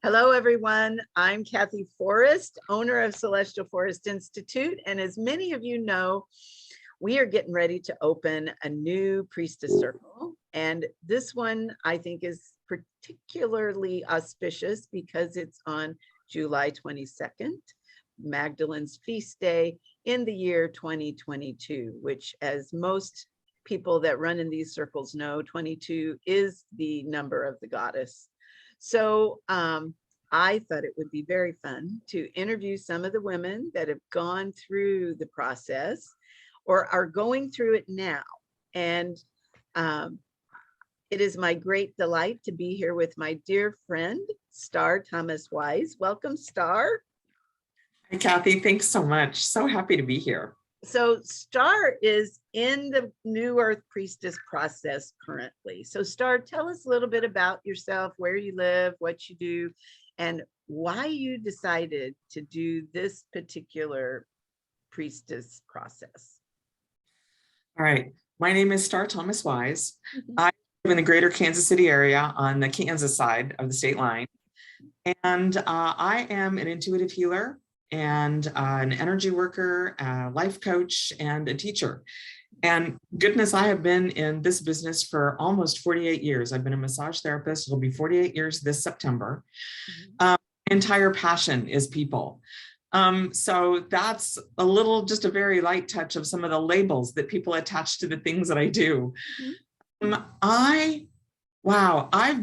Hello, everyone. I'm Kathy Forrest, owner of Celestial Forest Institute. And as many of you know, we are getting ready to open a new Priestess Circle. And this one, I think, is particularly auspicious because it's on July 22nd, Magdalene's feast day in the year 2022, which, as most people that run in these circles know, 22 is the number of the goddess. So I thought it would be very fun to interview some of the women that have gone through the process or are going through it now. And it is my great delight to be here with my dear friend, Star Thomas-Wyse. Welcome, Star. Hi, Kathy. Thanks so much. So happy to be here. So Star is in the New Earth Priestess process currently. So Star, tell us a little bit about yourself, where you live, what you do, and why you decided to do this particular priestess process. All right. My name is Star Thomas-Wyse. I live in the greater Kansas City area on the Kansas side of the state line. And I am an intuitive healer and an energy worker, a life coach, and a teacher. And goodness, I have been in this business for almost 48 years. I've been a massage therapist. It'll be 48 years this September. Entire passion is people. So that's just a very light touch of some of the labels that people attach to the things that I do. I've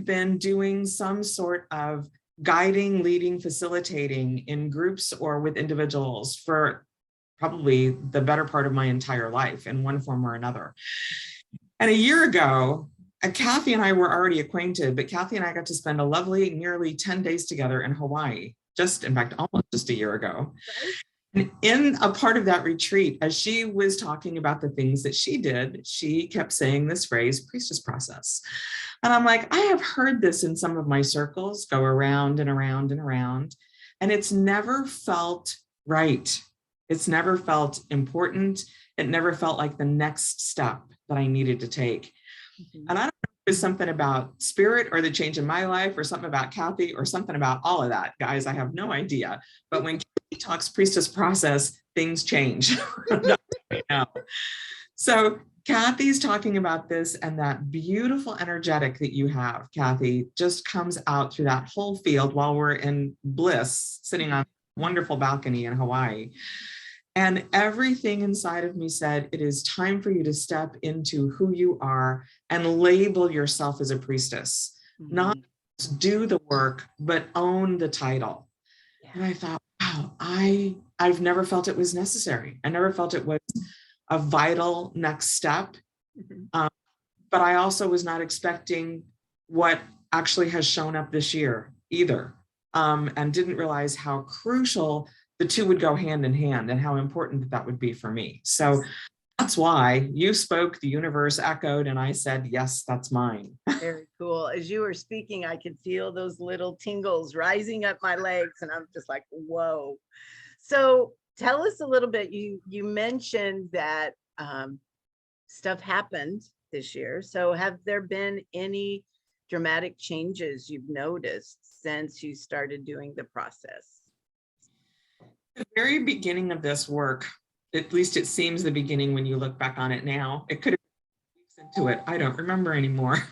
been doing some sort of guiding, leading, facilitating in groups or with individuals for probably the better part of my entire life in one form or another. And a year ago, Kathy and I were already acquainted, but Kathy and I got to spend a lovely nearly 10 days together in Hawaii, in fact, almost just a year ago. And in a part of that retreat, as she was talking about the things that she did, she kept saying this phrase, priestess process. And I'm like, I have heard this in some of my circles go around and around and around, and it's never felt right. It's never felt important. It never felt like the next step that I needed to take. And I don't know if it was something about spirit or the change in my life or something about Kathy or something about all of that, guys. I have no idea. But when Kathy talks priestess process, things change. So Kathy's talking about this, and that beautiful energetic that you have, Kathy, just comes out through that whole field while we're in bliss, sitting on a wonderful balcony in Hawaii. And everything inside of me said, it is time for you to step into who you are and label yourself as a priestess, not just do the work, but own the title. Yeah. And I thought, wow, I've never felt it was necessary. I never felt it was a vital next step. But I also was not expecting what actually has shown up this year either, and didn't realize how crucial the two would go hand in hand and how important that would be for me. So that's why you spoke, the universe echoed, and I said, yes, that's mine. Very cool. As you were speaking, I could feel those little tingles rising up my legs, and I'm just like, whoa. So tell us a little bit, you mentioned that stuff happened this year. So have there been any dramatic changes you've noticed since you started doing the process? The very beginning of this work, at least it seems the beginning when you look back on it now, it could have been weeks into it. I don't remember anymore.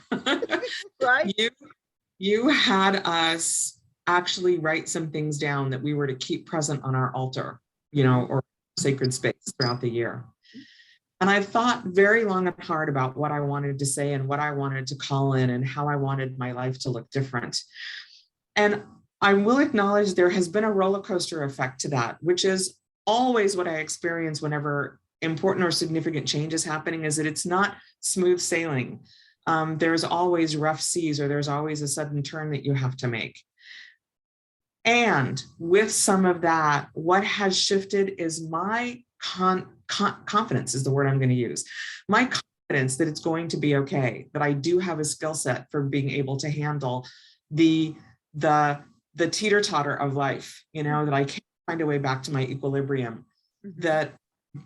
Right? You had us actually write some things down that we were to keep present on our altar, or sacred space throughout the year. And I thought very long and hard about what I wanted to say and what I wanted to call in and how I wanted my life to look different. And I will acknowledge there has been a roller coaster effect to that, which is always what I experience whenever important or significant change is happening, is that it's not smooth sailing. There's always rough seas, or there's always a sudden turn that you have to make. And with some of that, what has shifted is my confidence is the word I'm going to use. My confidence that it's going to be okay, that I do have a skill set for being able to handle the teeter-totter of life, that I can't find a way back to my equilibrium, that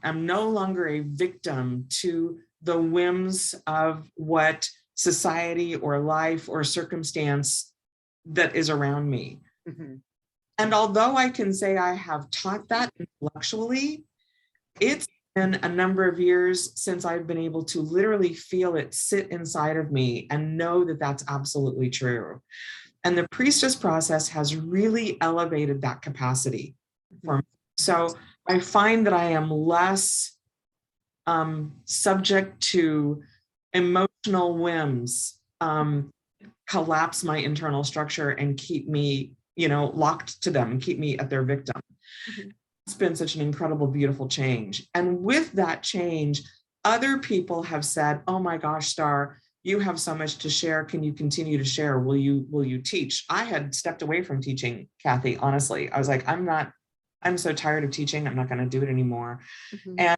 I'm no longer a victim to the whims of what society or life or circumstance that is around me. Mhm. And although I can say I have taught that intellectually, it's been a number of years since I've been able to literally feel it sit inside of me and know that that's absolutely true. And the priestess process has really elevated that capacity for me. So I find that I am less subject to emotional whims, collapse my internal structure and keep me, locked to them and keep me at their victim. Mhm. It's been such an incredible, beautiful change. And with that change, other people have said, oh my gosh, Star, you have so much to share. Can you continue to share? Will you teach? I had stepped away from teaching, Kathy, honestly. I was like, I'm so tired of teaching. I'm not going to do it anymore. Mhm.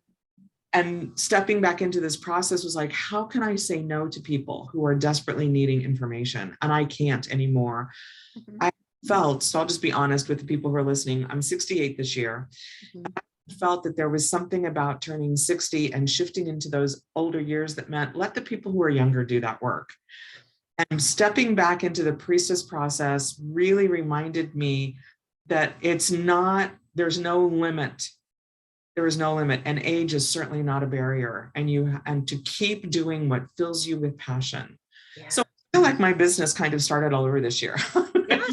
And stepping back into this process was like, how can I say no to people who are desperately needing information? And I can't anymore. Mhm. I felt, so I'll just be honest with the people who are listening, I'm 68 this year. Mhm. I felt that there was something about turning 60 and shifting into those older years that meant let the people who are younger do that work. And stepping back into the priestess process really reminded me that there's no limit. There is no limit, and age is certainly not a barrier. And to keep doing what fills you with passion. Yeah. So I feel like my business kind of started all over this year. Yeah.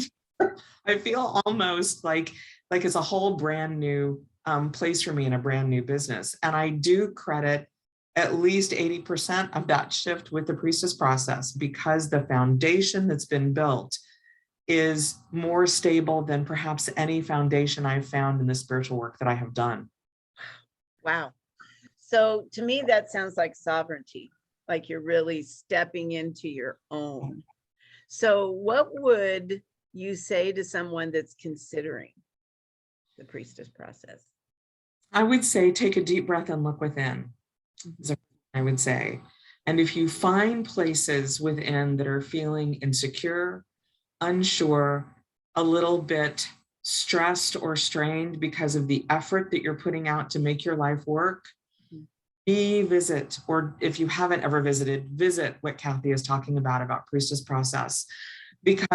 I feel almost like it's a whole brand new place for me in a brand new business. And I do credit at least 80% of that shift with the priestess process, because the foundation that's been built is more stable than perhaps any foundation I've found in the spiritual work that I have done. Wow. So to me, that sounds like sovereignty, like you're really stepping into your own. So what would you say to someone that's considering the priestess process? I would say take a deep breath and look within, I would say. And if you find places within that are feeling insecure, unsure, a little bit stressed or strained because of the effort that you're putting out to make your life work, visit, or if you haven't ever visited, visit what Kathy is talking about priestess process, because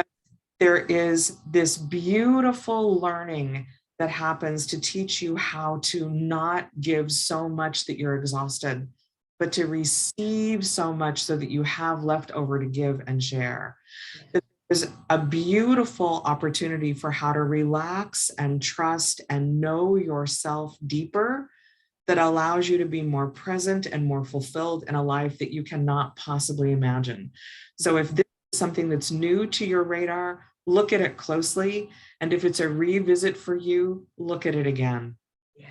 there is this beautiful learning that happens to teach you how to not give so much that you're exhausted, but to receive so much so that you have left over to give and share. There's a beautiful opportunity for how to relax and trust and know yourself deeper, that allows you to be more present and more fulfilled in a life that you cannot possibly imagine. So if this is something that's new to your radar, look at it closely. And if it's a revisit for you, look at it again. Yeah,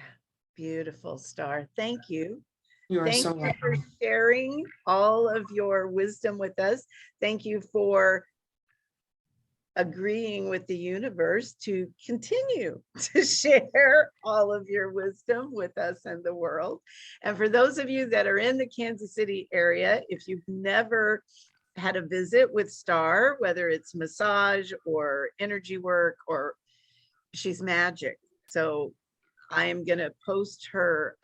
beautiful, Star. Thank you. You are Thank so you welcome. for sharing all of your wisdom with us. Thank you for agreeing with the universe to continue to share all of your wisdom with us and the world. And for those of you that are in the Kansas City area, if you've never had a visit with Star, whether it's massage or energy work, or she's magic. So I am going to post her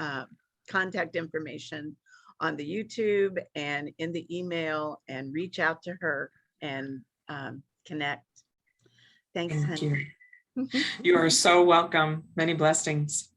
contact information on the YouTube and in the email, and reach out to her and connect. Thanks, Thank honey. you. You are so welcome. Many blessings.